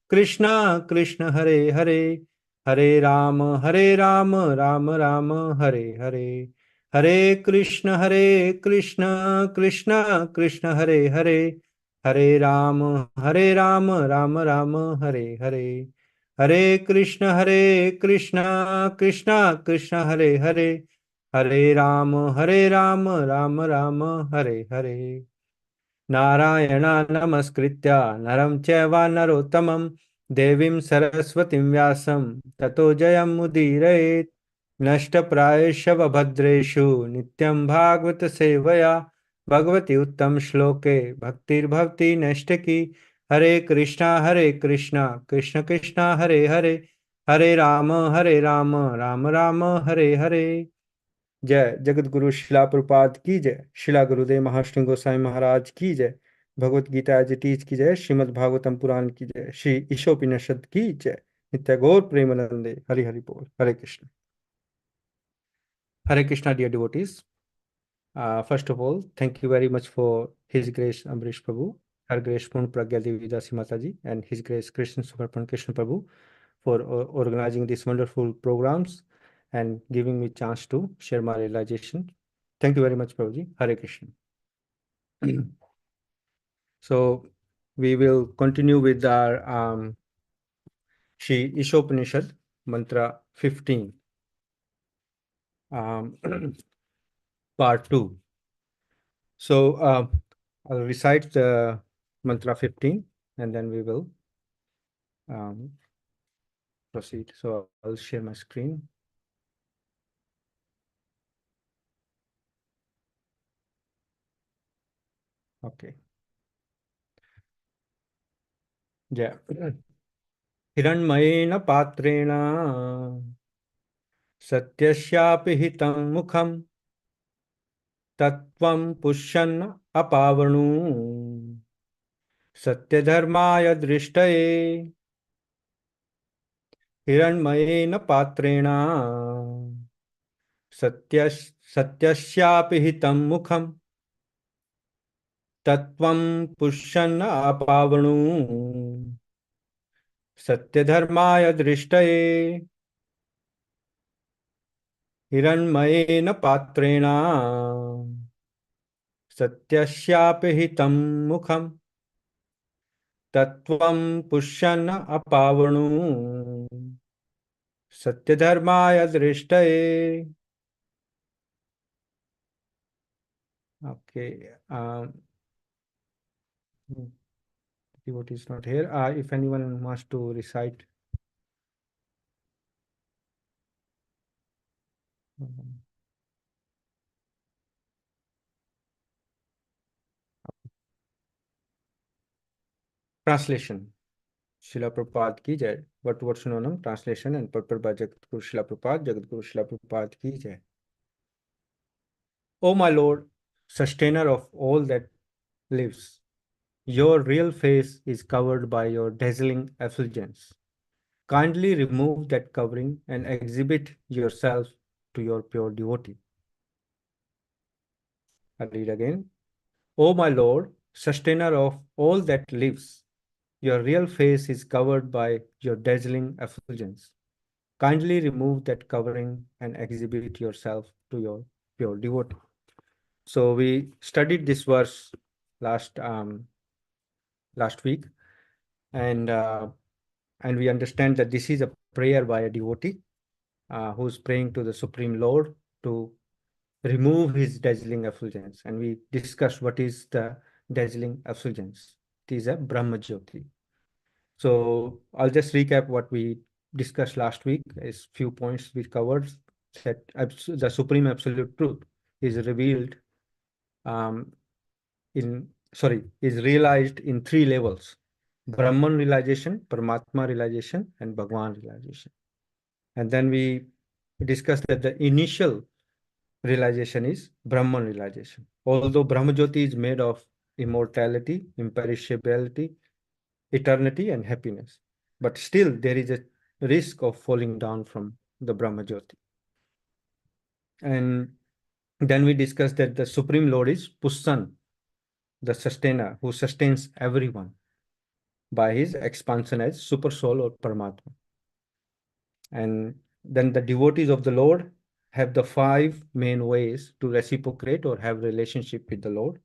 Krishna Krishna Hare Hare, Hare Rama Rama Rama Hare Hare, Hare Krishna Krishna Krishna Hare Hare, Hare Rama Rama Rama Hare Hare, Hare Krishna Krishna Krishna Hare Hare, Hare Rama Rama Rama Hare Hare. Narayan नमस्कृत्य नरं चैव नरोत्तमं देवीं सरस्वतीं व्यासं ततो जयमुदीरयेत् नष्टप्रायेषु भद्रेषु नित्यं भागवत सेवया भगवती उत्तम श्लोके भक्तिर्भवति नैष्टिकी हरे कृष्णा कृष्ण कृष्णा हरे हरे हरे राम राम राम हरे हरे। जय जगत गुरु शिला प्रपात की जय। शिला गुरुदेव महाश्री गोसाई महाराज की जय। भगवत गीता जी टीच की जय। श्रीमद् भागवतम पुराण की जय। श्री ईशोपनिषद की जय। नित्य गौर प्रेमानंदे हरि हरि बोल। हरे Krishna. Hare Krishna, dear devotees. First of all, thank you very much for His Grace Amrish Prabhu, Her Grace Purna Pragya Devi Dasi Mataji, and His Grace Krishna Suparpan Krishna Prabhu for organizing these wonderful programs and giving me chance to share my realization. Thank you very much, Prabhuji. Hare Krishna. So we will continue with our Shri Ishopanishad Mantra 15, part 2. So I'll recite the Mantra 15 and then we will proceed. So I'll share my screen. Okay. Yeah. हिरण्मयेन पात्रेण सत्यस्यापि हितं मुखं तत्त्वं पुष्यन् अपावणु सत्यधर्माय दृष्टये। हिरण्मयेन पात्रेण सत्यस्यापि हितं मुखं तत्त्वं पुष्यन् अपावणु सत्यधर्माय दृष्टये। हिरण्मयेन पात्रेण सत्यस्यापि हितं मुखं तत्त्वं पुष्यन् अपावणु सत्यधर्माय दृष्टये। Okay. Devotee is not here. If anyone wants to recite. Translation. Srila Prabhupada ki jai. Vatuvardhanam translation and purport by Jagadguru Srila Prabhupada. Jagadguru Srila Prabhupada ki jai. O my Lord, sustainer of all that lives, your real face is covered by your dazzling effulgence. Kindly remove that covering and exhibit yourself to your pure devotee. I'll read again. O my Lord, sustainer of all that lives, your real face is covered by your dazzling effulgence. Kindly remove that covering and exhibit yourself to your pure devotee. So we studied this verse last week, and we understand that this is a prayer by a devotee who's praying to the Supreme Lord to remove his dazzling effulgence. And we discussed what is the dazzling effulgence. It is a Brahma Jyoti. So I'll just recap what we discussed last week. Is few points we covered. That the Supreme Absolute Truth is revealed is realized in 3 levels: Brahman realization, Paramatma realization, and Bhagwan realization. And then we discussed that the initial realization is Brahman realization. Although Brahmajyoti is made of immortality, imperishability, eternity, and happiness, but still there is a risk of falling down from the Brahmajyoti. And then we discussed that the Supreme Lord is Pussan, the sustainer who sustains everyone. by his expansion as Super Soul or Paramatma. And then the devotees of the Lord have the five main ways to reciprocate or have relationship with the Lord.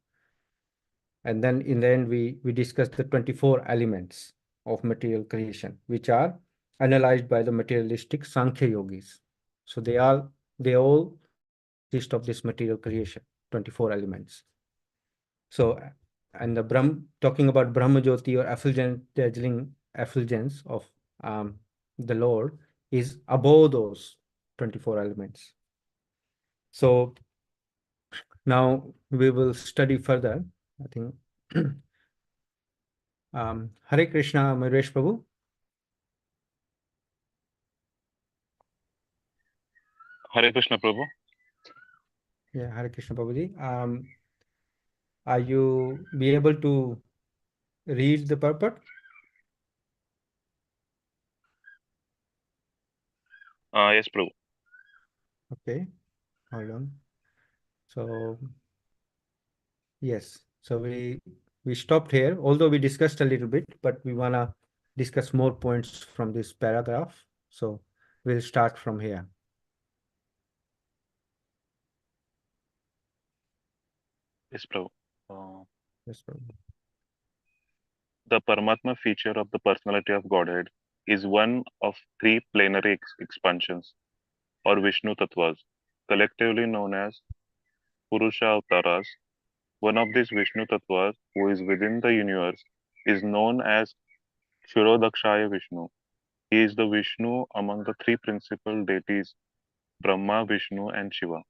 And then in the end, we discuss the 24 elements of material creation, which are analyzed by the materialistic Sankhya yogis. So they all consist of this material creation, 24 elements. So, and the talking about Brahma Jyoti or dazzling effulgence of the Lord is above those 24 elements. So now we will study further. I think Hare Krishna, Mahesh Prabhu. Hare Krishna, Prabhu. Yeah, Hare Krishna Prabhuji. Are you be able to read the purport? Yes, Prabhu. Okay, hold on. So yes, so we stopped here, although we discussed a little bit, but we wanna discuss more points from this paragraph. So we'll start from here. Yes, Prabhu. Uh, Yes, Prabhu. the Paramatma feature of the personality of Godhead is one of three plenary expansions, or Vishnu Tattvas, collectively known as Purusha Avtaras. One of these Vishnu Tattvas, who is within the universe, is known as Shirodakshaya Vishnu. He is the Vishnu among the three principal deities, Brahma, Vishnu, and Shiva.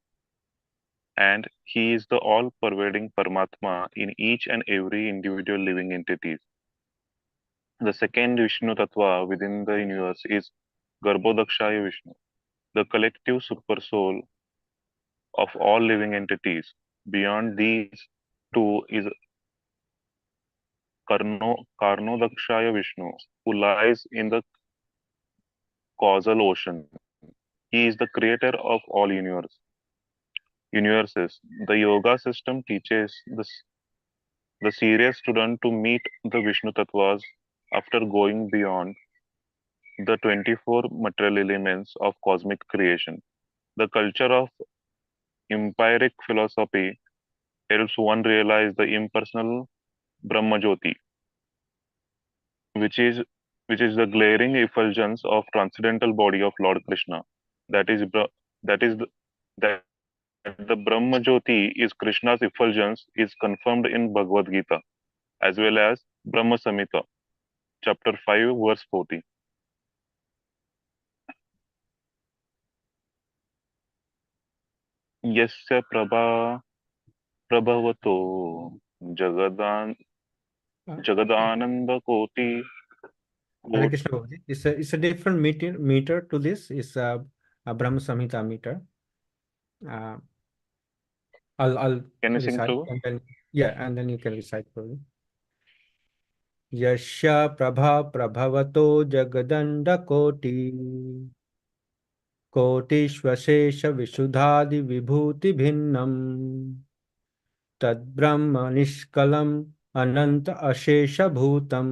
And he is the all-pervading Paramatma in each and every individual living entities. The second Vishnu Tattva within the universe is Garbhodakshaya Vishnu, the collective super soul of all living entities. Beyond these two is Karnodakshaya Vishnu, who lies in the causal ocean. He is the creator of all universes. The yoga system teaches the serious student to meet the Vishnu Tattvas after going beyond the 24 material elements of cosmic creation. The culture of empiric philosophy helps one realize the impersonal Brahmajyoti, which is which is the glaring effulgence of transcendental body of Lord Krishna. That is that is the, that the Brahmajyoti is Krishna's effulgence is confirmed in Bhagavad Gita as well as Brahma Samhita, chapter 5, verse 40. यस्य प्रभवतो जगदान Uh, जगदानंदकोटि Hare कोट Krishna Prabhuji. It's a different meter to this. It's a Brahma Samhita meter. Uh, I'll Can you sing, recite Prabhu? and then yeah, and then you can recite Prabhu. यस्य प्रभा प्रभवतो जगदण्डकोटि कोटिष्वशेष विशुद्धादि विभूति भिन्नम् तद्ब्रह्म निष्कलम् अनंत अशेष भूतम्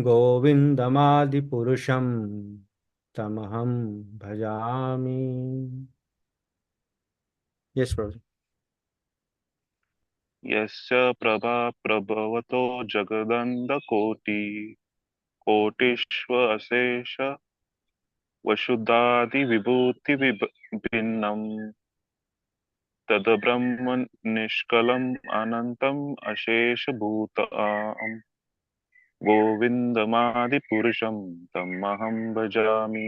गोविन्दमादिपुरुषं तमहं भजामि. Yes, Prabhu. यस्य प्रभा प्रभवतो जगदण्डकोटि कोटिष्वशेष वसुधादि विभूति भिन्नम् तद्ब्रह्म निष्कलम् अनन्तम् अशेष भूतम् गोविन्दमादिपुरुषं तमहं भजामि.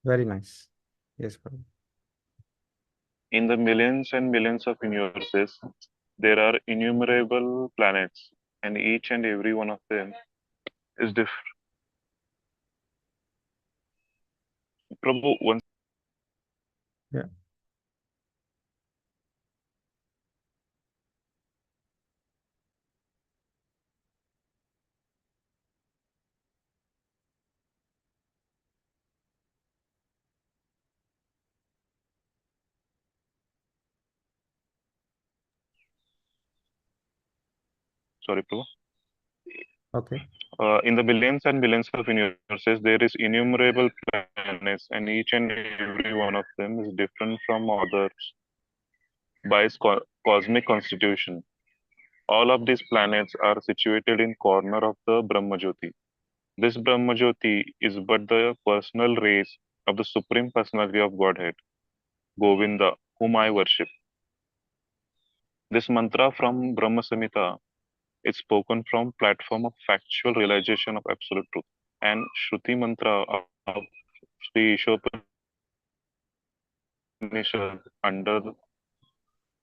Very nice. Yes, Prabhu. In the millions and millions of universes, there are innumerable planets, and each and every one of them is different. Prabhu, one Yeah. sorry, Prabhu. Okay. In the billions and billions of universes, there is innumerable planets, and each and every one of them is different from others by its cosmic constitution. All of these planets are situated in corner of the Brahmajyoti. This Brahmajyoti is but the personal rays of the Supreme Personality of Godhead, Govinda, whom I worship. This mantra from Brahma Samhita is spoken from platform of factual realization of absolute truth. And Shruti mantra of Sri Isopanishad under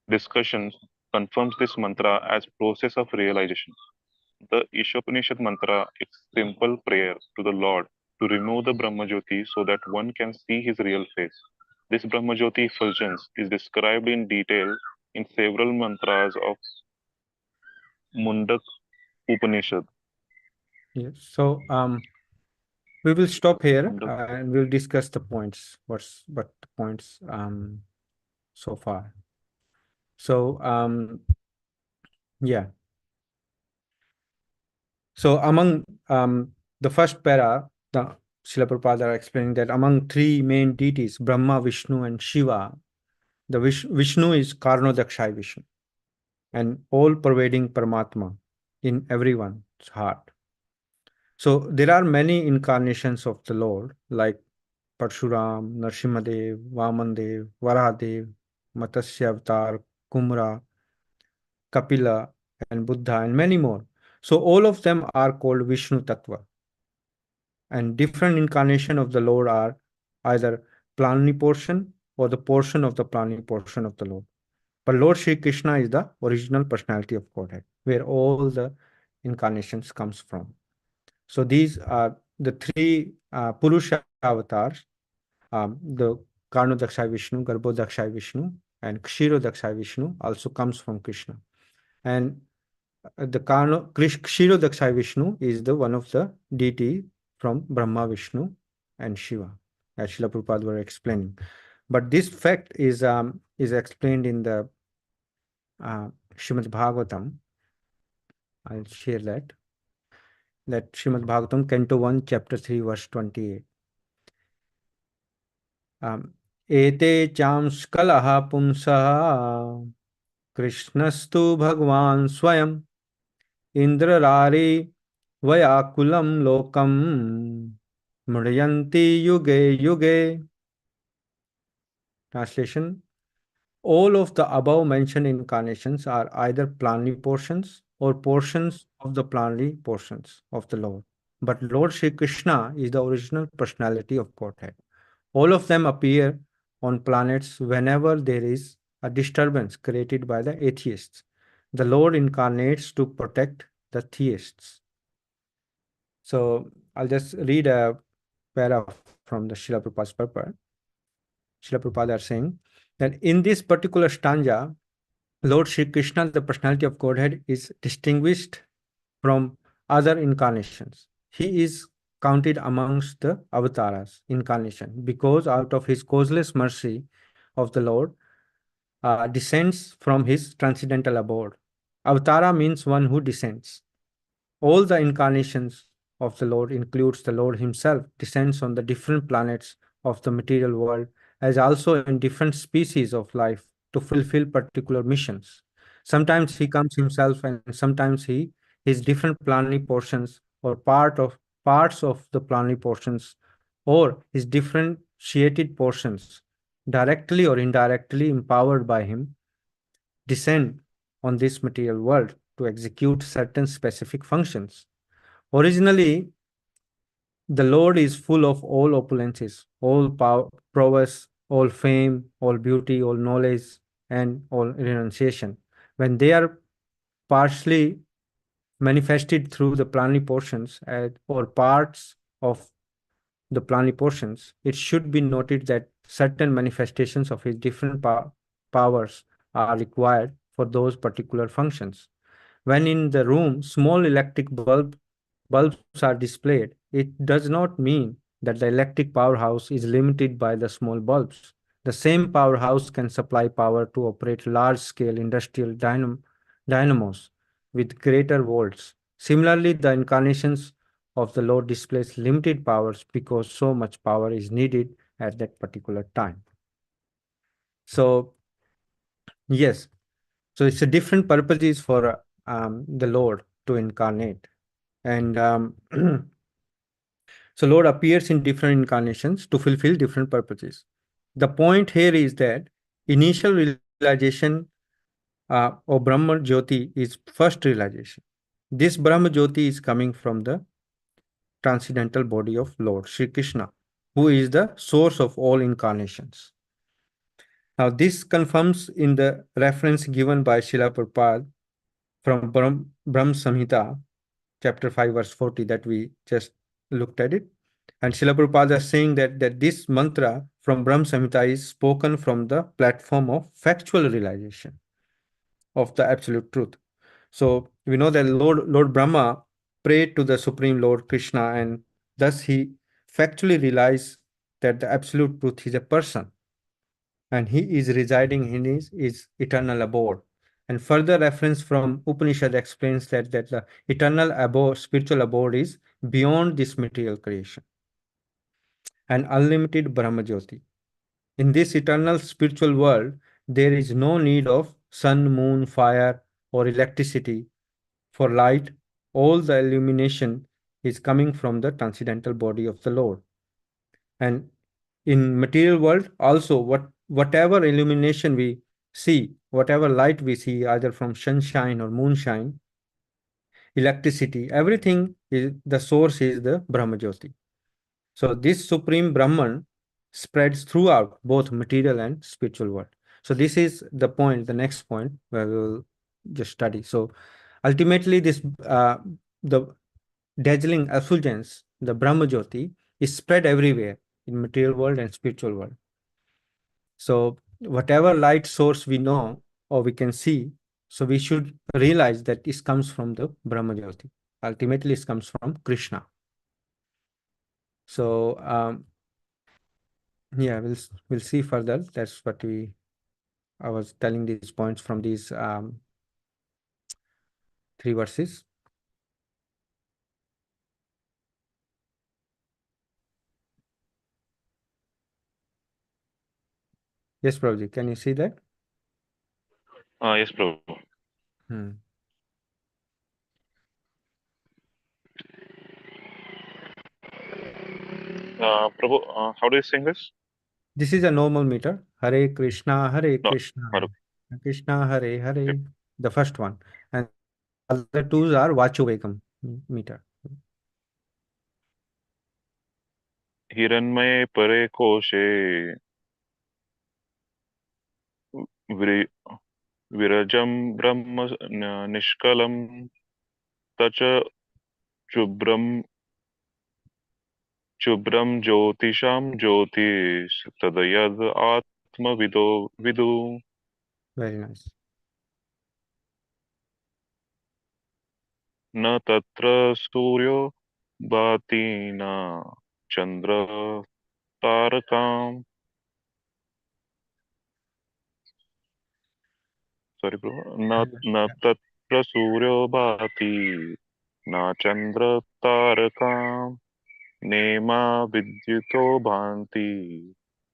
discussions confirms this mantra as process of realization. The Ishopanishad mantra is simple prayer to the Lord to remove the Brahmajyoti so that one can see his real face. This Brahmajyoti effulgence is described in detail in several mantras of Mundak Upanishad. Yes. So we will stop here Mundak, and we'll discuss the points. What the points so far. So yeah. So among the first para, the Srila Prabhupada are explaining that among three main deities, Brahma, Vishnu, and Shiva, the Vishnu is Karnodakshay Vishnu, and all-pervading Paramatma in everyone's heart. So there are many incarnations of the Lord, like Parshuram, Narsimhadev, Vamandev, Varahadev, Matsya Avatar, Kumra, Kapila, and Buddha, and many more. So all of them are called Vishnu Tattva. And different incarnation of the Lord are either planetary portion or the portion of the planetary portion of the Lord. But Lord Shri Krishna is the original personality of Godhead, where all the incarnations comes from. So these are the three Purusha avatars, the Karnodakshay Vishnu, Garbhodakshay Vishnu, and Kshirodakshay Vishnu also comes from Krishna. And the Kshirodakshay Vishnu is the one of the deity from Brahma, Vishnu, and Shiva, as Srila Prabhupada were explaining. But this fact is explained in the Srimad Bhagavatam. I'll share that. That Srimad Bhagavatam, Canto 1, Chapter 3, verse 28. Ete chamskalaha pumsaha Krishnastu Bhagwan Swayam Indrarari Vayakulam Lokam Mriyanti Yuge Yuge. Translation: all of the above mentioned incarnations are either planetary portions or portions of the planetary portions of the Lord. But Lord Shri Krishna is the original personality of Godhead. All of them appear on planets whenever there is a disturbance created by the atheists. The Lord incarnates to protect the theists. So I'll just read a paragraph from the Srila Prabhupada's purport. Srila Prabhupada are saying that in this particular stanza, Lord Shri Krishna, the personality of Godhead, is distinguished from other incarnations. He is counted amongst the avatars incarnation because out of his causeless mercy of the Lord descends from his transcendental abode. Avatara means one who descends. All the incarnations of the Lord includes the Lord himself descends on the different planets of the material world as also in different species of life to fulfill particular missions. Sometimes he comes himself and sometimes his different planetary portions or parts of the planetary portions or his differentiated portions directly or indirectly empowered by him descend on this material world to execute certain specific functions. Originally, the Lord is full of all opulences, all power, prowess, all fame, all beauty, all knowledge, and all renunciation. When they are partially manifested through the planetary portions or parts of the planetary portions, it should be noted that certain manifestations of his different powers are required for those particular functions. When in the room, small electric bulbs are displayed, it does not mean that the electric powerhouse is limited by the small bulbs. The same powerhouse can supply power to operate large-scale industrial dynamos with greater volts. Similarly, the incarnations of the Lord displays limited powers because so much power is needed at that particular time. So, yes, so it's a different purposes for the Lord to incarnate. And so Lord appears in different incarnations to fulfill different purposes. The point here is that initial realization of Brahma Jyoti is first realization. This Brahma Jyoti is coming from the transcendental body of Lord Sri Krishna, who is the source of all incarnations. Now, this confirms in the reference given by Srila Prabhupada from Brahm Samhita, chapter 5, verse 40, that we just looked at it. And Srila Prabhupada is saying that this mantra from Brahm Samhita is spoken from the platform of factual realization of the absolute truth. So we know that Lord Brahma prayed to the Supreme Lord Krishna, and thus he factually realized that the absolute truth is a person, and he is residing in his eternal abode. And further reference from Upanishad explains that the eternal abode, spiritual abode, is beyond this material creation, an unlimited Brahma Jyoti. In this eternal spiritual world, there is no need of sun, moon, fire, or electricity for light. All the illumination is coming from the transcendental body of the Lord. And in material world also, whatever illumination we see, whatever light we see, either from sunshine or moonshine, electricity, everything is the source is the Brahma Jyoti. So this supreme Brahman spreads throughout both material and spiritual world. So this is the point, the next point where we will just study. So ultimately, this the dazzling effulgence, the Brahma Jyoti, is spread everywhere in material world and spiritual world. So whatever light source we know or we can see, so we should realize that this comes from the Brahma Jyoti. Ultimately, it comes from Krishna. So yeah, we'll see further. That's what I was telling these points from these three verses. Yes, Prabhuji, can you see that? Yes, Prabhu. Hmm. Prabhu, how do you sing this? This is a normal meter. Hare Krishna, Hare No, Krishna, how do, Krishna Hare yep. Hare. The first one, and other two are Vachuvekam meter. हिरण्मये परे कोशे विरि- विरजं ब्रह्म निष्कलं तच शुभ्रं शुभ्रं ज्योतिषां ज्योतिष तदयद् आत्मविदो विदु Very nice. न तत्र सूर्यो भाति न Chandra तारकाम् sorry bro न Yeah. तत्र सूर्यो भाति न चन्द्र तारकाम् नेमा विद्युतो भान्ति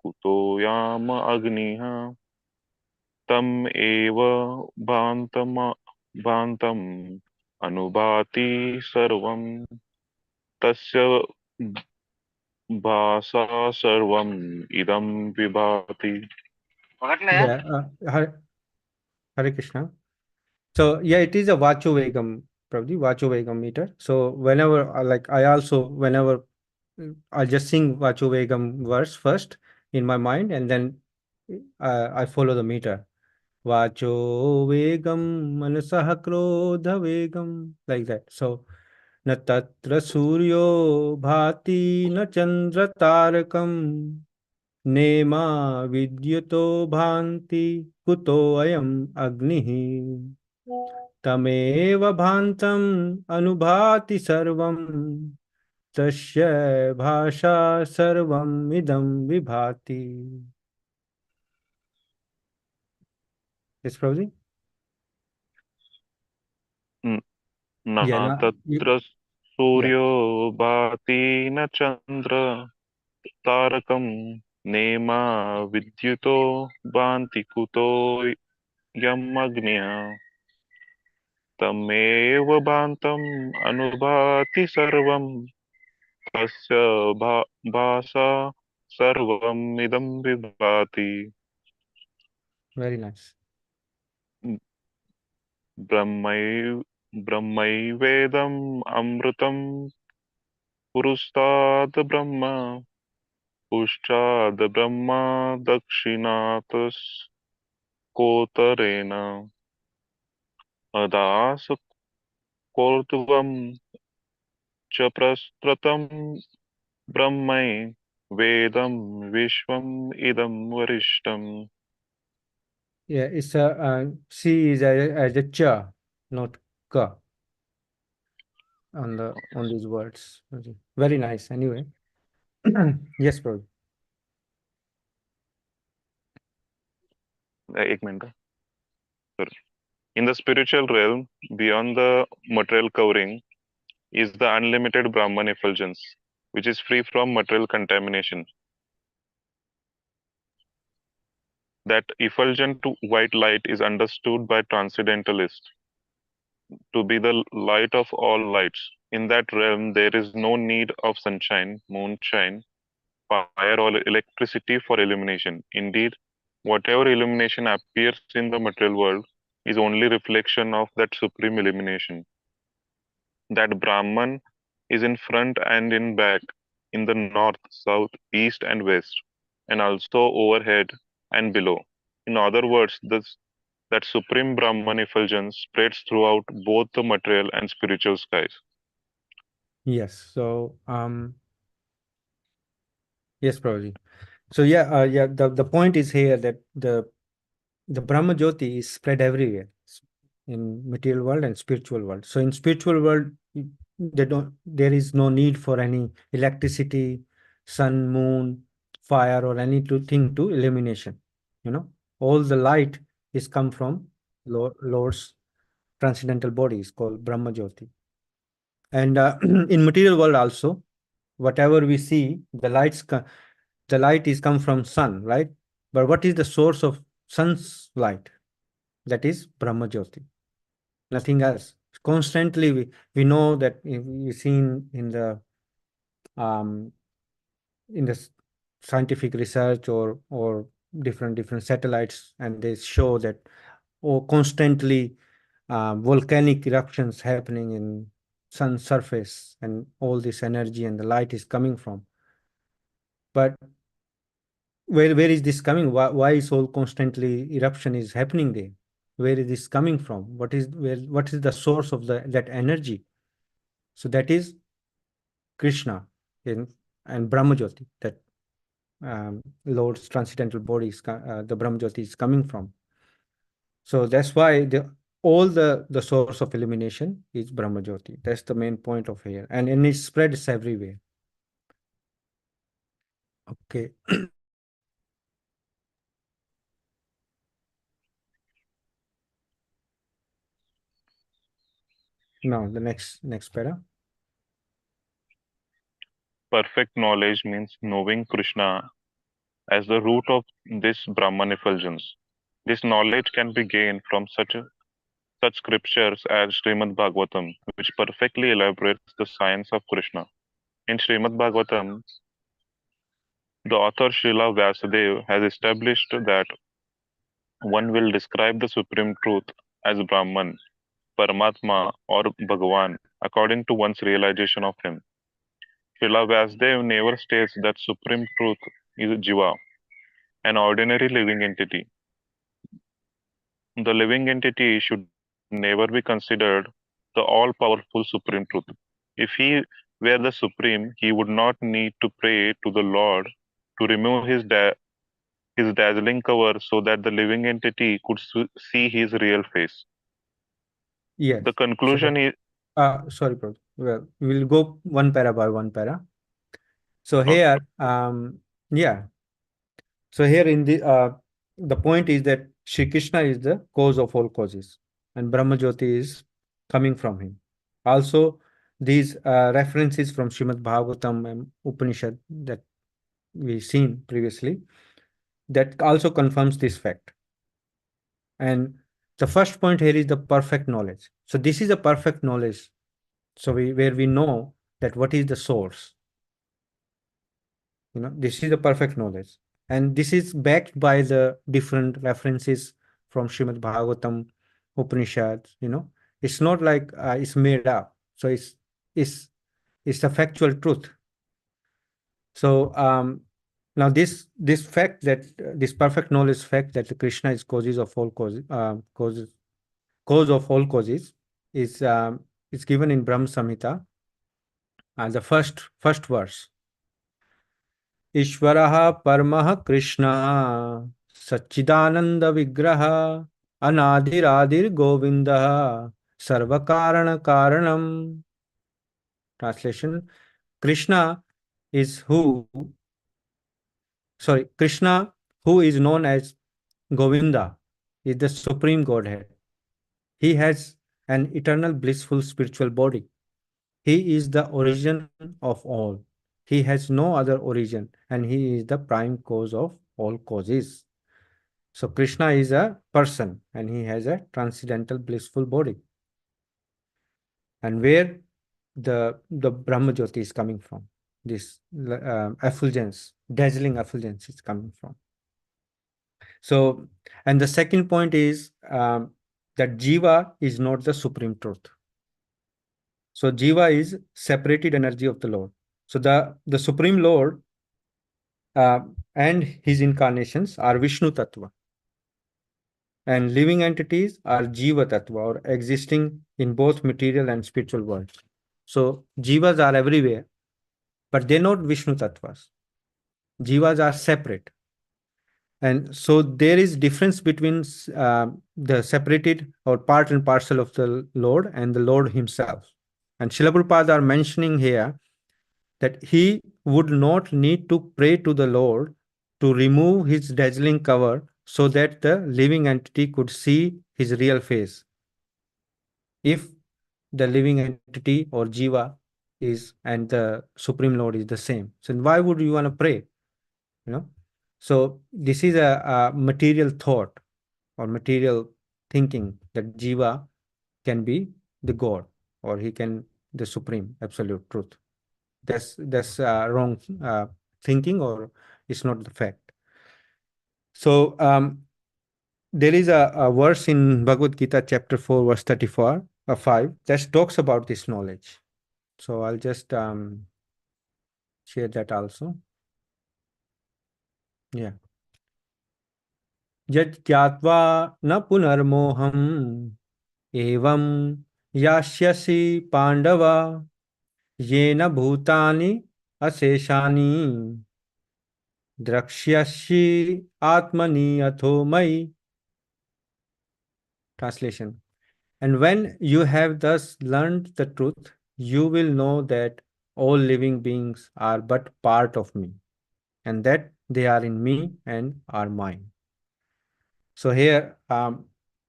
कुतो याम अग्निः तम एव भान्तम् अनुभाति सर्वं तस्य भासा सर्वम् इदं विभाति Yeah. Hare Krishna. So yeah, it is a Vachuvekam, Prabhuji, Vachuvekam meter. So whenever like I also whenever I'll just sing Vachuvekam verse first in my mind, and then I follow the meter. Vacho vegam manasah krodha vegam, like that. So na tatra suryo bhati na chandra tarakam nema vidyuto bhanti kuto ayam agnihi तमेव भान्तम् अनुभाति सर्वं तस्य भाषा सर्वम् इदं विभाति. Yes, Prabhuji? न Yeah, तत्र yeah, सूर्यो भाति न चन्द्र तारकं नेमा विद्युतो भान्ति कुतो यम् अग्न्यः तमेव भान्तम् अनुभाति सर्वं तस्य भासा सर्वम् इदं विभाति very nice. ब्रह्मैव ब्रह्मैवेदम् अमृतं पुरस्ताद् ब्रह्म पुष्टाद् ब्रह्म दक्षिणातस्कोत्तरेण अदासुकोर्ध्वं च प्रस्त्रतं ब्रह्मै वेदं विश्वम् इदं वरिष्ठम् Yeah, it's a C is as a cha, not ka on these words. Okay. Very nice. Anyway, yes, bro. एक minute sorry. In the spiritual realm, beyond the material covering, is the unlimited Brahman effulgence, which is free from material contamination. That effulgent white light is understood by transcendentalists to be the light of all lights. In that realm, there is no need of sunshine, moonshine, fire, or electricity for illumination. Indeed, whatever illumination appears in the material world is only reflection of that supreme illumination. That Brahman is in front and in back, in the north, south, east, and west, and also overhead and below. In other words, that supreme Brahman effulgence spreads throughout both the material and spiritual skies. Yes. So yes, Prabhuji. So yeah, yeah. The point is here that the Brahma Jyoti is spread everywhere in material world and spiritual world. So in spiritual world, there is no need for any electricity, sun, moon, fire, or anything to illumination. You know, all the light is come from Lord's transcendental body is called Brahma Jyoti. And in material world also, whatever we see, the light is come from sun, right? But what is the source of sun's light? That is Brahma Jyoti, nothing else. Constantly, we know that we seen um, in the scientific research or different satellites, and they show that constantly volcanic eruptions happening in sun surface, and all this energy and the light is coming from. But where is this coming? Why is all constantly eruption is happening there? Where is this coming from? What is the source of that energy? So that is Krishna in and Brahma Jyoti, that Lord's transcendental body is the Brahma Jyoti is coming from. So that's why the source of illumination is Brahma Jyoti. That's the main point of here, and it spreads everywhere. Okay. Now the next para. Perfect knowledge means knowing Krishna as the root of this Brahman effulgence. This knowledge can be gained from such scriptures as Srimad Bhagavatam, which perfectly elaborates the science of Krishna. In Srimad Bhagavatam, the author Srila Vyasadeva has established that one will describe the supreme truth as Brahman, Paramatma, or Bhagavan according to one's realization of him. Srila Vyasadeva never states that supreme truth is Jiva, an ordinary living entity. The living entity should never be considered the all-powerful supreme truth. If he were the supreme, he would not need to pray to the Lord to remove his dazzling cover so that the living entity could see his real face. Yes. The So conclusion is sorry, bro. Well, we'll go one para by one para. So okay. here, yeah. So here the point is that Shri Krishna is the cause of all causes, and Brahma Jyoti is coming from him. Also, these references from Srimad Bhagavatam and Upanishad that we've seen previously, that also confirms this fact. And the first point here is the perfect knowledge. So this is a perfect knowledge. So where we know that what is the source. This is the perfect knowledge. And this is backed by the different references from Srimad Bhagavatam, Upanishads. It's not like it's made up. So it's it's a factual truth. So now this fact that this perfect knowledge fact that Krishna is causes of all causes, cause of all causes, is given in Brahma Samhita, the first verse. Ishvaraha Paramaha Krishna Satchidananda Vigraha Anadiradir Govinda Sarvakarana Karanam. Translation: Krishna is Krishna, who is known as Govinda, is the supreme Godhead. He has an eternal blissful spiritual body. He is the origin of all. He has no other origin, and he is the prime cause of all causes. So Krishna is a person and he has a transcendental blissful body. And where the Brahma Jyoti is coming from, this effulgence, dazzling effulgence is coming from. So, and the second point is that Jiva is not the supreme truth. So Jiva is separated energy of the Lord. So the Supreme Lord and his incarnations are Vishnu Tattva. And living entities are Jiva Tattva, or existing in both material and spiritual worlds. So Jivas are everywhere, but they're not Vishnu Tattvas. Jivas are separate. And so there is difference between the separated or part and parcel of the Lord and the Lord himself. And Srila Prabhupada are mentioning here that he would not need to pray to the Lord to remove his dazzling cover so that the living entity could see his real face. If the living entity or Jiva is and the Supreme Lord is the same, so why would you want to pray? So this is a material thought or material thinking that Jiva can be the God, or he can the supreme absolute truth. That's wrong thinking, or it's not the fact. So there is a verse in Bhagavad Gita chapter 4 verse 34 5 that talks about this knowledge. So I'll just share that also. Yeah. Yad kyatva na punarmoham evam yashyasi pandava yena bhutani aseshani drakshyasi atmani atho mai. Translation: and when you have thus learned the truth, you will know that all living beings are but part of me, and that they are in me and are mine. So here,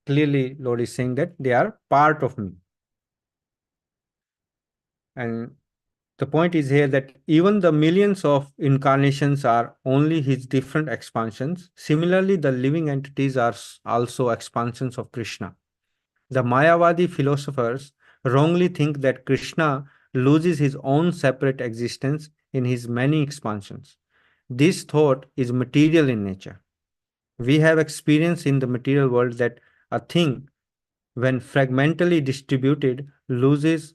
clearly, Lord is saying that they are part of me. And the point is here that even the millions of incarnations are only his different expansions. Similarly, the living entities are also expansions of Krishna. The Mayavadi philosophers wrongly think that Krishna loses his own separate existence in his many expansions. This thought is material in nature. We have experienced in the material world that a thing, when fragmentally distributed, loses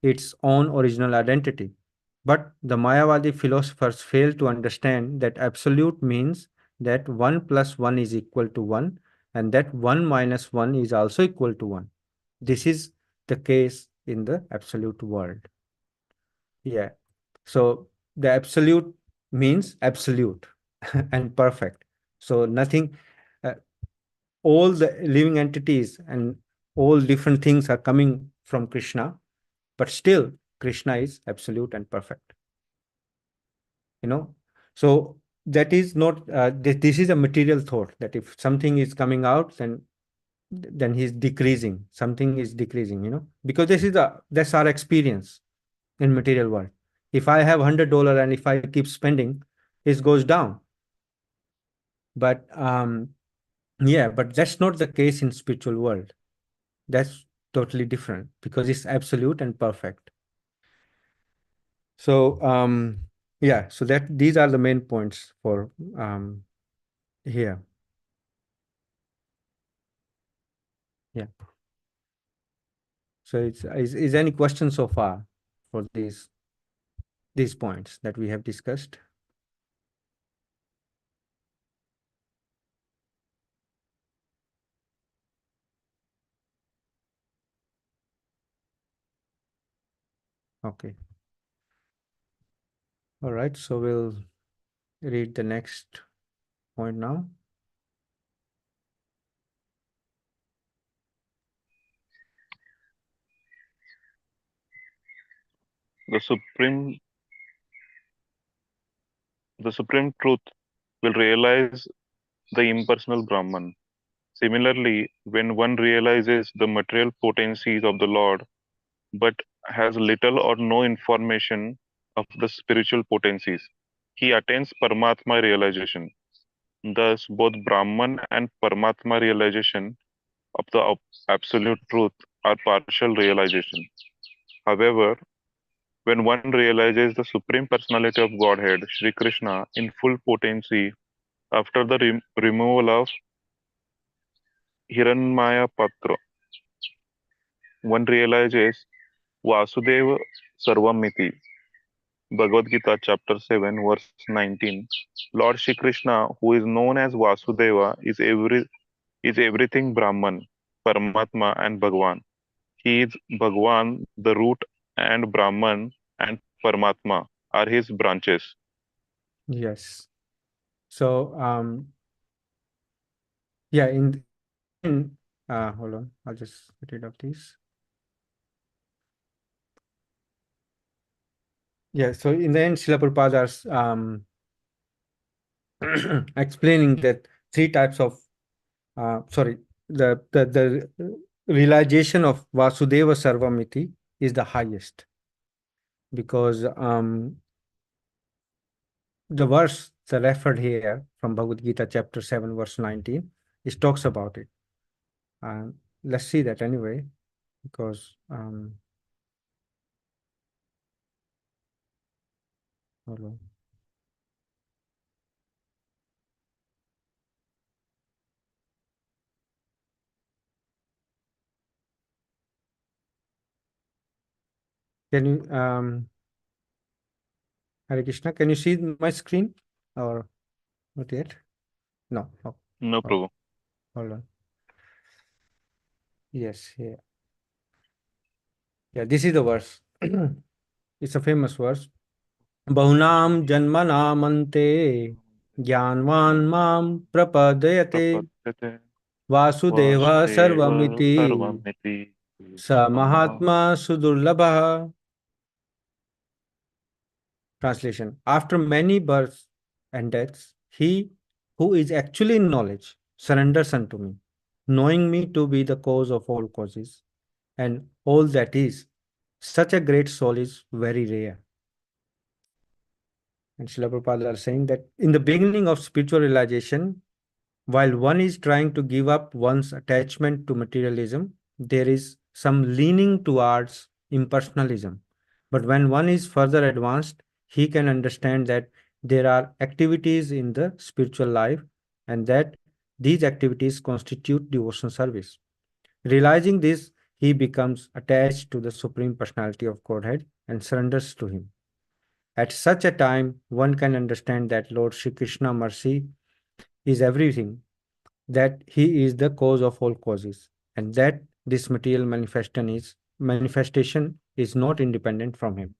its own original identity. But the Mayavadi philosophers fail to understand that absolute means that 1 plus 1 is equal to 1, and that 1 minus 1 is also equal to 1. This is the case in the absolute world. Yeah. So the absolute means absolute and perfect. So nothing, uh, all the living entities and all different things are coming from Krishna, but still Krishna is absolute and perfect. So that is not, this is a material thought that if something is coming out, then then he's decreasing. Something is decreasing, because that's our experience in material world. If I have $100 and if I keep spending, it goes down. But yeah, but that's not the case in spiritual world. That's totally different because it's absolute and perfect. So yeah, so that these are the main points for here. Yeah. So is any question so far for these points that we have discussed? Okay. All right. So we'll read the next point now. The supreme the supreme truth will realize the impersonal Brahman. Similarly, when one realizes the material potencies of the Lord but has little or no information of the spiritual potencies, he attains Paramatma realization. Thus, both Brahman and Paramatma realization of the absolute truth are partial realization. However, when one realizes the Supreme Personality of Godhead, Sri Krishna, in full potency after the removal of Hiranyamaya Patra, one realizes Vasudeva Sarvamiti. Bhagavad Gita, chapter 7, verse 19. Lord Shri Krishna, who is known as Vasudeva, is everything Brahman, Paramatma, and Bhagwan. He is Bhagwan, the root, and Brahman and Paramatma are his branches. Yes. So yeah, in hold on, I'll just get rid of this. Yeah, so in the end, Srila Prabhupada is explaining that three types of sorry, the realization of Vasudeva Sarvamiti is the highest, because the verse that referred here from Bhagavad Gita chapter 7 verse 19, it talks about it. Let's see that anyway, because hold on. Can you Hare Krishna, can you see my screen or not yet? No. Oh, No, oh, Prabhu. hold on. Yes, yeah. Yeah, this is the verse. It's a famous verse. Bahunam janmanamante jnanvan mam prapadayate Prapadyate vasudeva Vasudeva sarvamiti Sarvamiti sa Samma. mahatma sudurlabha. Translation: after many births and deaths, he who is actually in knowledge surrenders unto me, knowing me to be the cause of all causes and all that is. Such a great soul is very rare. And Srila Prabhupada are saying that in the beginning of spiritual realization, while one is trying to give up one's attachment to materialism, there is some leaning towards impersonalism. But when one is further advanced, he can understand that there are activities in the spiritual life and that these activities constitute devotional service. Realizing this, he becomes attached to the Supreme Personality of Godhead and surrenders to him. At such a time, one can understand that Lord Shri Krishna mercy is everything, that he is the cause of all causes, and that this material manifestation is not independent from him.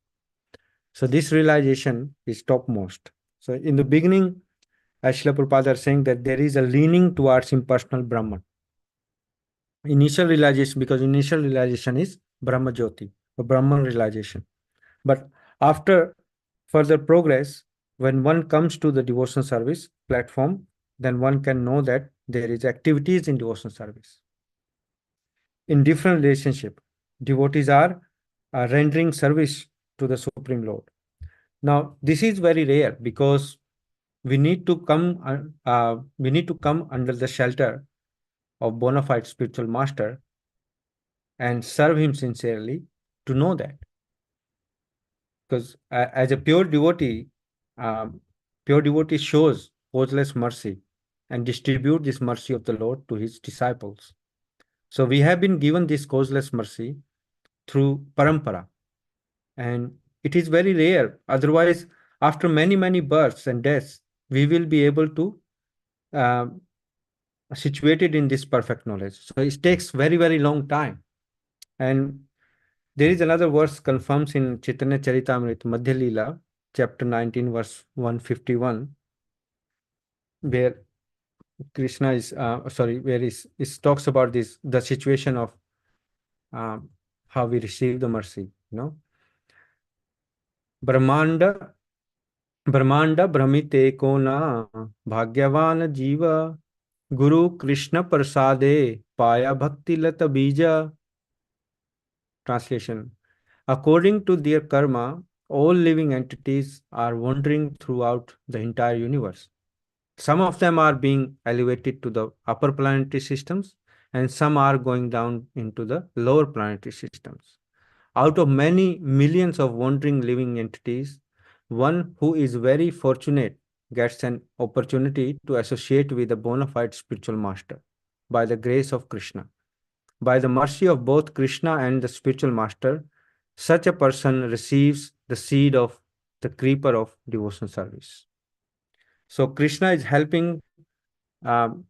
So this realization is topmost. So in the beginning, as Srila Prabhupada are saying that there is a leaning towards impersonal Brahman. Initial realization, because initial realization is Brahma Jyoti, or Brahman realization. But after further progress, when one comes to the devotional service platform, then one can know that there is activities in devotional service. in different relationship. Devotees are rendering service to the Supreme Lord. Now, this is very rare because we need to come under the shelter of bona fide spiritual master and serve him sincerely to know that. Because as a um, pure devotee shows causeless mercy and distribute this mercy of the Lord to his disciples. So we have been given this causeless mercy through parampara, and it is very rare. Otherwise, after many, many births and deaths, we will be able to situated in this perfect knowledge. So it takes very, very long time. And there is another verse confirms in Chaitanya Charitamrita Madhya Leela, chapter 19, verse 151, where Krishna is, where is talks about this, the situation of how we receive the mercy, Brahmanda, Brahmanda Brahmite Kona, Bhagyavan Jiva, Guru Krishna Prasade, Paya Bhakti Lata Bija. Translation. According to their karma, all living entities are wandering throughout the entire universe. Some of them are being elevated to the upper planetary systems, and some are going down into the lower planetary systems. Out of many millions of wandering living entities, one who is very fortunate gets an opportunity to associate with a bona fide spiritual master by the grace of Krishna. By the mercy of both Krishna and the spiritual master, such a person receives the seed of the creeper of devotion service. So Krishna is helping um,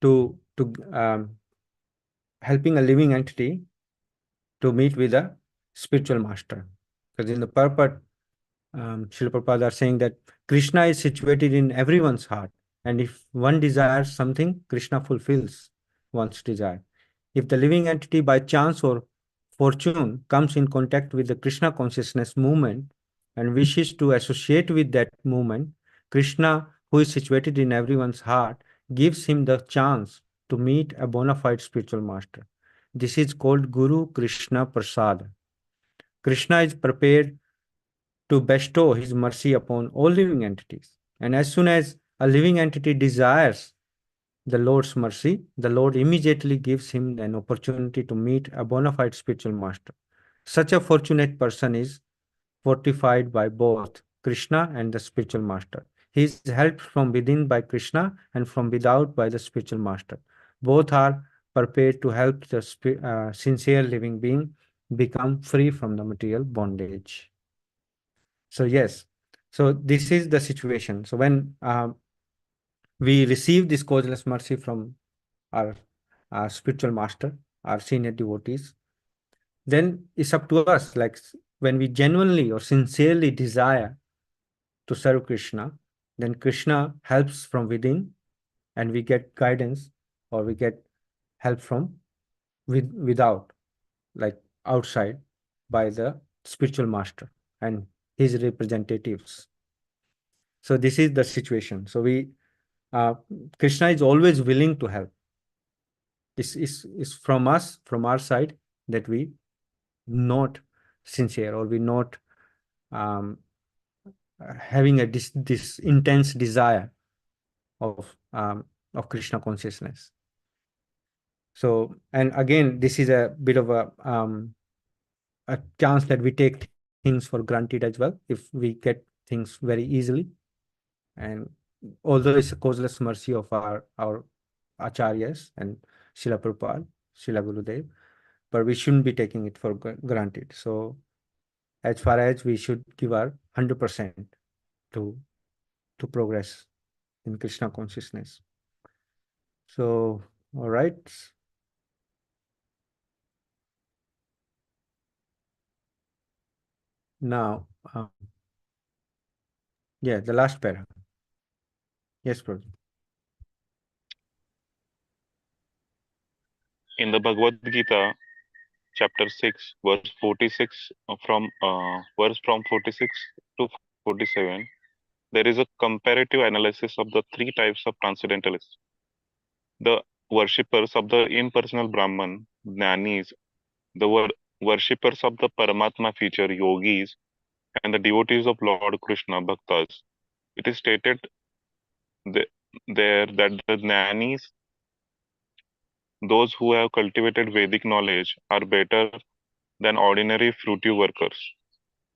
to helping a living entity to meet with a spiritual master. Because in the purport, Srila Prabhupada are saying that Krishna is situated in everyone's heart, and if one desires something, Krishna fulfills one's desire. If the living entity by chance or fortune comes in contact with the Krishna consciousness movement and wishes to associate with that movement, Krishna, who is situated in everyone's heart, gives him the chance to meet a bona fide spiritual master. This is called Guru Krishna Prasad. Krishna is prepared to bestow his mercy upon all living entities. And as soon as a living entity desires the Lord's mercy, the Lord immediately gives him an opportunity to meet a bona fide spiritual master. Such a fortunate person is fortified by both Krishna and the spiritual master. He is helped from within by Krishna and from without by the spiritual master. Both are prepared to help the sincere living being become free from the material bondage. So yes, so this is the situation. So when we receive this causeless mercy from our spiritual master, our senior devotees, then it's up to us. Like when we genuinely or sincerely desire to serve Krishna, then Krishna helps from within, and we get guidance or we get help from without, like outside, by the spiritual master and his representatives. So this is the situation. So uh, Krishna is always willing to help. It's from us, from our side, that we not sincere or we not um, having this intense desire of Krishna consciousness. So, and again, this is a bit of a chance that we take things for granted as well if we get things very easily. And although it's a causeless mercy of our acharyas and Srila Prabhupada, Srila Gurudev, but we shouldn't be taking it for granted. So as far as we should give our 100% to progress in Krishna consciousness. So, all right. Now, yeah, the last para. Yes, Prabhu. In the Bhagavad Gita, chapter 6, verse 46, verse from 46 to 47, there is a comparative analysis of the three types of transcendentalists. The worshippers of the impersonal Brahman, Jnanis, the worshippers of the Paramatma feature, yogis, and the devotees of Lord Krishna, bhaktas. It is stated th- there that the Jnanis, those who have cultivated Vedic knowledge, are better than ordinary fruitive workers.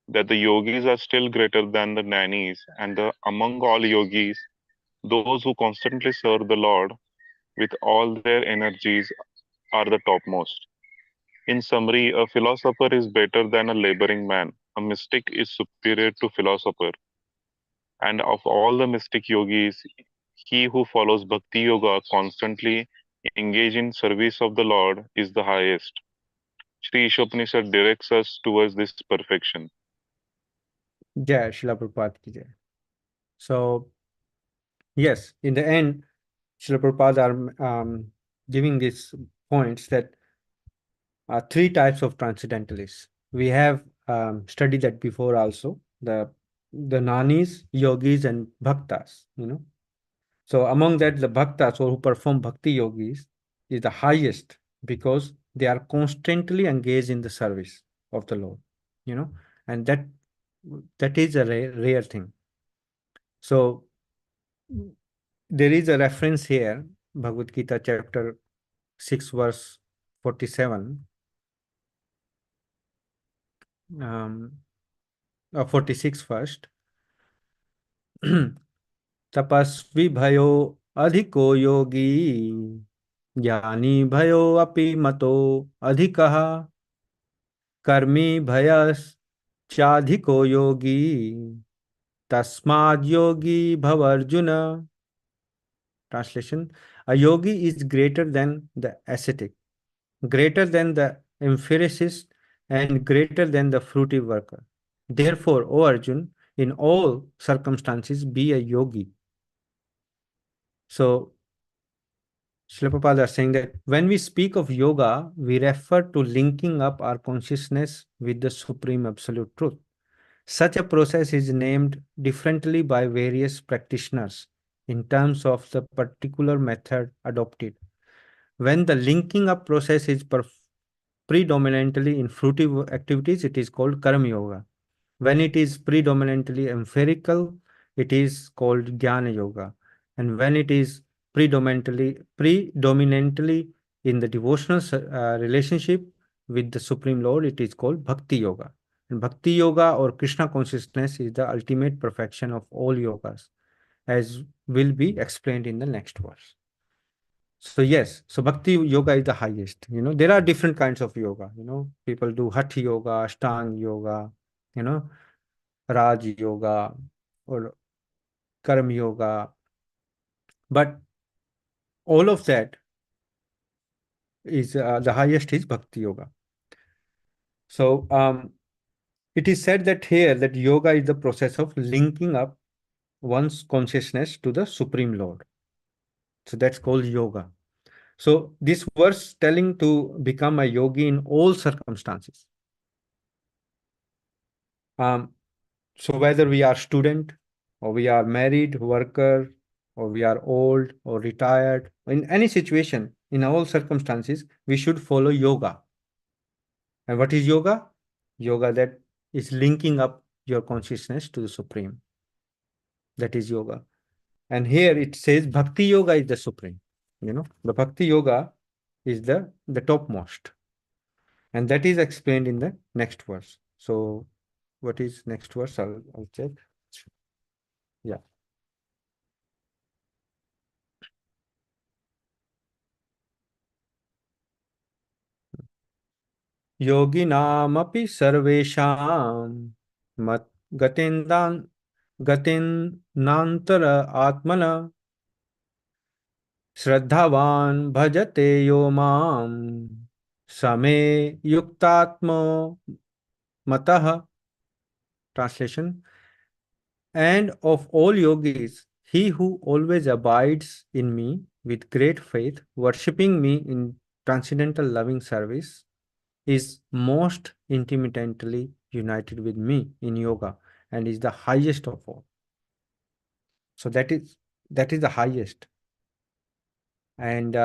That the yogis are still greater than the Jnanis, and among all yogis, those who constantly serve the Lord with all their energies are the topmost. In summary, a philosopher is better than a laboring man. A mystic is superior to philosopher. And of all the mystic yogis, he who follows bhakti yoga constantly engage in service of the Lord is the highest. Sri Isopanishad directs us towards this perfection. Jai Srila Prabhupada ki jai. So, yes, in the end, Srila Prabhupada are giving these points that three types of transcendentalists. We have studied that before also, the nanis, yogis, and bhaktas, you know. So among that, the bhaktas or who perform bhakti yogis is the highest because they are constantly engaged in the service of the Lord, you know, and that is a rare thing. So there is a reference here, Bhagavad Gita chapter 6, verse 47, 46 first. तपस्वी भयो अधिको योगी ज्ञानी भयो अपि मतो अधिकः कर्मी भयश्चाधिको योगी तस्माद् योगी भव Arjun. Translation: a yogi is greater than the ascetic, greater than the empiricist, and greater than the fruitive worker. Therefore, O Arjun, in all circumstances be a yogi. So Srila Prabhupada is saying that when we speak of yoga, we refer to linking up our consciousness with the Supreme Absolute Truth. Such a process is named differently by various practitioners in terms of the particular method adopted. When the linking up process is predominantly in fruitive activities, it is called Karma Yoga. When it is predominantly empirical, it is called Jnana Yoga. And when it is predominantly in the devotional relationship with the Supreme Lord, it is called Bhakti Yoga. And Bhakti Yoga or Krishna consciousness is the ultimate perfection of all yogas, as will be explained in the next verse. So yes, so Bhakti Yoga is the highest. You know, there are different kinds of yoga. You know, people do Hatha Yoga, Ashtanga Yoga, you know, Raj Yoga or Karma Yoga. But all of that is the highest is Bhakti Yoga. So it is said that here that yoga is the process of linking up one's consciousness to the Supreme Lord. So that's called yoga. So this verse telling to become a yogi in all circumstances. So whether we are student or we are married, worker, or we are old or retired, in any situation, in all circumstances, we should follow yoga. And what is yoga? Yoga that is linking up your consciousness to the Supreme. That is yoga. And here it says Bhakti Yoga is the Supreme. You know, the Bhakti Yoga is the topmost. And that is explained in the next verse. So what is next verse? I'll check. Yeah. योगिनामपि सर्वेषां मत् गतेन्दान् गतेन्नान्तर आत्मन श्रद्धावान् भजते यो मां समे युक्तात्मो मतः. Translation: and of all yogis, he who always abides in me with great faith, worshipping me in transcendental loving service, is most intimately united with me in yoga and is the highest of all. So that is the highest. And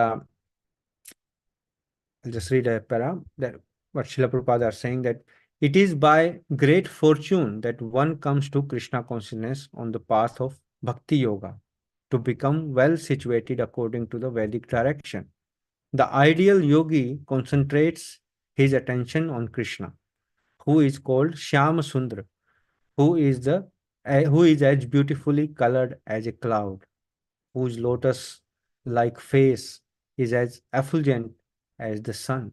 I'll just read a para that what Srila Prabhupada are saying, that it is by great fortune that one comes to Krishna consciousness on the path of Bhakti Yoga to become well situated according to the Vedic direction. The ideal yogi concentrates his attention on Krishna, who is called Shyama Sundar, who is as beautifully colored as a cloud, whose lotus like face is as effulgent as the sun,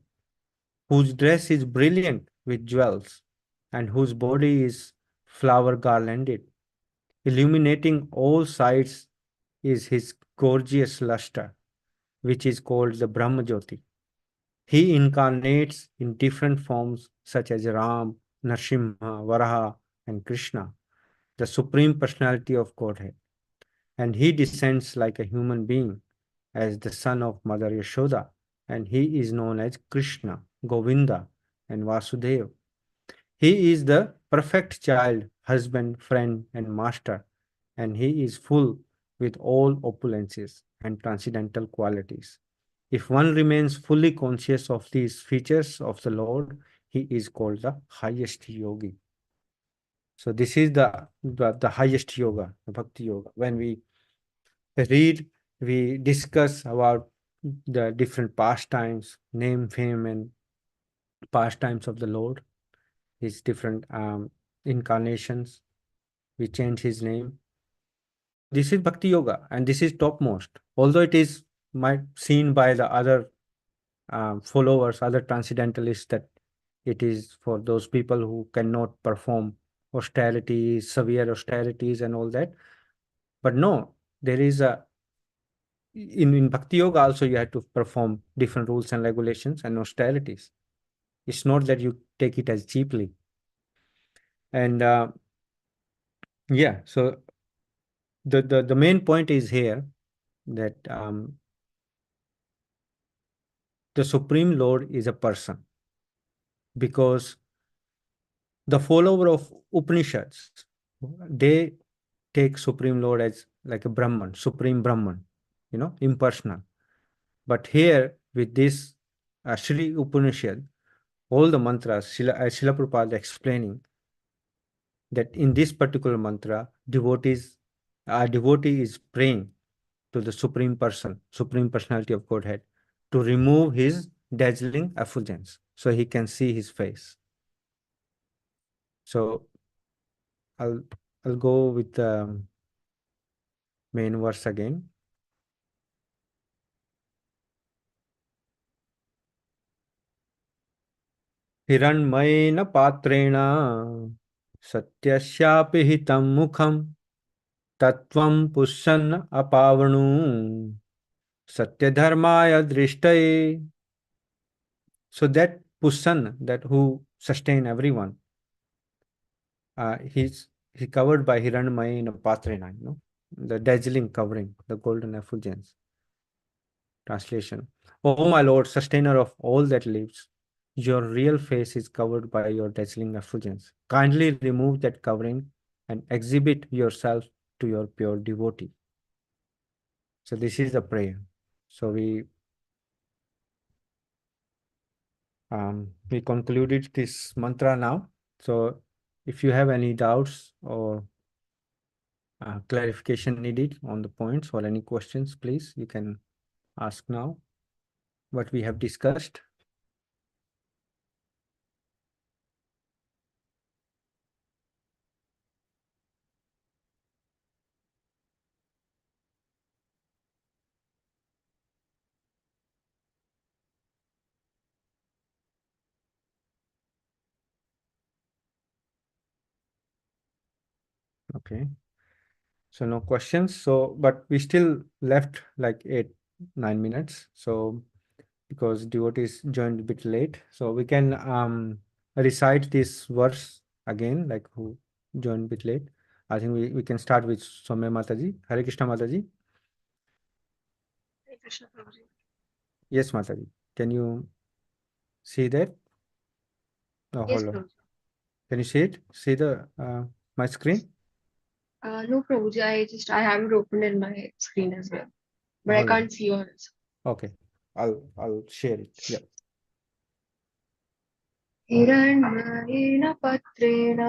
whose dress is brilliant with jewels, and whose body is flower garlanded. Illuminating all sides is his gorgeous luster, which is called the Brahmajyoti. He incarnates in different forms such as Ram, Narsimha, Varaha, and Krishna, the Supreme Personality of Godhead. And he descends like a human being as the son of Mother Yashoda, and he is known as Krishna, Govinda, and Vasudeva. He is the perfect child, husband, friend, and master, and he is full with all opulences and transcendental qualities. If one remains fully conscious of these features of the Lord, he is called the highest yogi. So this is the highest yoga, the bhakti yoga. When we read, we discuss about the different pastimes, name, fame, and pastimes of the Lord, his different incarnations. We change his name. This is bhakti yoga, and this is topmost. Although it is might seen by the other followers, other transcendentalists, that it is for those people who cannot perform austerities, severe austerities, and all that. But no, there is a in bhakti yoga also you have to perform different rules and regulations and austerities. It's not that you take it as cheaply. And yeah, so the main point is here that the Supreme Lord is a person, because the follower of Upanishads, they take Supreme Lord as like a Brahman, Supreme Brahman, impersonal. But here with this Sri Upanishad, all the mantras, Srila Prabhupada explaining that in this particular mantra, a devotee is praying to the Supreme Person, Supreme Personality of Godhead, to remove his dazzling effulgence so he can see his face. So I'll I'll go with the main verse again. हिरण्मयेन पात्रेण सत्यस्यापि हितं मुखं तत्त्वं पुष्यन् अपावृणु satyadharmaya drishtay. So that Pushan, that who sustain everyone, he covered by Hiranmaya in a patrena, the dazzling covering, the golden effulgence. Translation: O my Lord, sustainer of all that lives, your real face is covered by your dazzling effulgence. Kindly remove that covering and exhibit yourself to your pure devotee. So this is the prayer. So we concluded this mantra now. So if you have any doubts or clarification needed on the points or any questions, please, you can ask now what we have discussed. Okay. So no questions. So, but we still left like 8-9 minutes. So because devotees joined a bit late, so we can recite this verse again, like who joined a bit late. I think we can start with Soumya Mataji. Hare Krishna Mataji. Hare Krishna Prabhuji. Yes, Mataji. Can you see that? Oh, Yes, hello. Prabhuji. Can you see it? See the my screen? No, Prabhuji, I have it open in my screen as well, but I Hold on. can't see yours. Okay. I'll share it. Yeah. हिरण्मयेन पत्रेण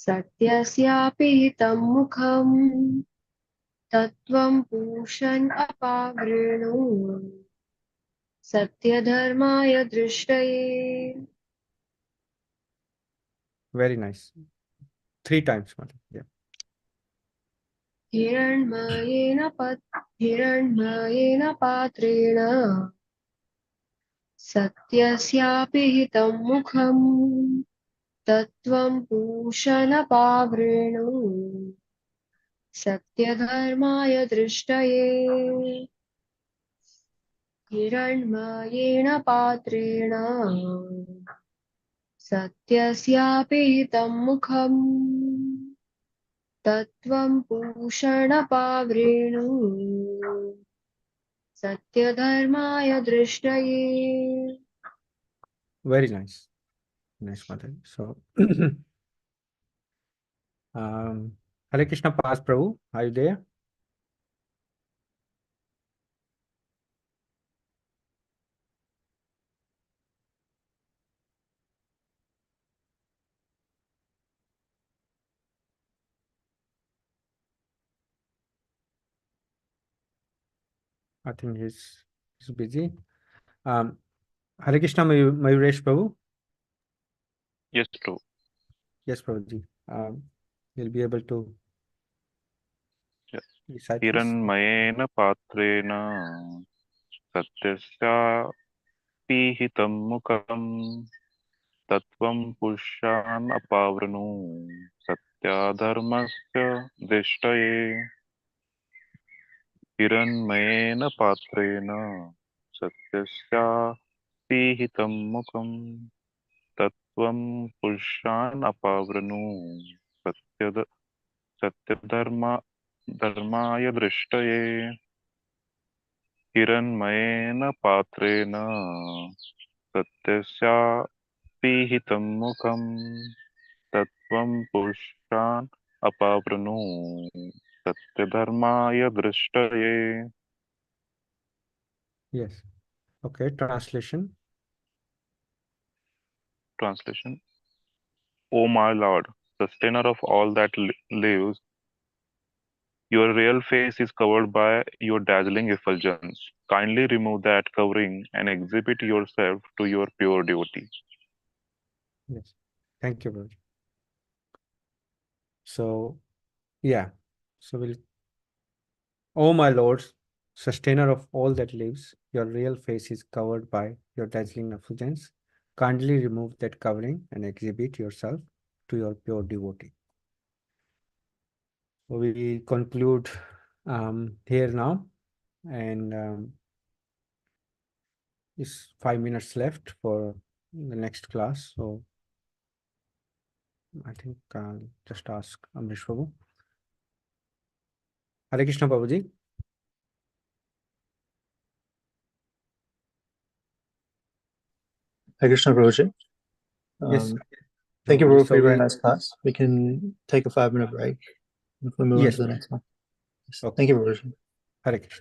सत्यस्यापि हितं मुखम् तत्त्वं पूषन् अपावृणु सत्यधर्माय दृष्टये. Very nice. 3 times, Mother. Yeah. हिरण्मयेन पात्रेण सत्यस्यापि हितं मुखम् तत्त्वं पूषनपावृणु सत्यधर्माय दृष्टये. हिरण्मयेन पात्रेण सत्यस्यापि हितं मुखम् तत्त्वं पूषणपावृणु सत्यधर्माय दृष्टये. Very nice. Nice, Mother. So, Hare Krishna Past Prabhu, are you there? I think he's busy. Hare Krishna Mayuresh Prabhu. Yes, Prabhu. Yes, Prabhuji. You'll be able to Yes. recite this. हिरण्मयेन पात्रेण सत्यस्यापि हितं मुखम् तत्त्वं पुरुषान् अपावृणु सत्याधर्मस्य दृष्टये हिरण्मयेन पात्रेण सत्यस्यापि हितं मुखम् तत्त्वं पुरुषान् अपावृणु सत्यधर्माय दृष्टये हिरण्मयेन पात्रेण सत्यस्यापि हितं मुखम् तत्त्वं पुरुषान् अपावृणु सत्यधर्माय दृष्टये. Yes. Okay. Translation. Translation. O my Lord, sustainer of all that lives, your real face is covered by your dazzling effulgence. Kindly remove that covering and exhibit yourself to your pure devotee. Yes. Thank you, Prabhuji. So, yeah. So we'll. Oh my lords, sustainer of all that lives, your real face is covered by your dazzling effulgence. Kindly remove that covering and exhibit yourself to your pure devotee. We conclude here now, and it's 5 minutes left for the next class. So I think I'll just ask Amrish Prabhu. Hare Krishna Prabhuji. Hare Krishna Prabhuji. Yes. Thank you, Prabhuji. Prabhu, So for your very we, nice class. We can take a 5-minute break if we move on yes, to the Prabhuji. next one. Yes. Okay. Thank you, Prabhuji. Hare Krishna.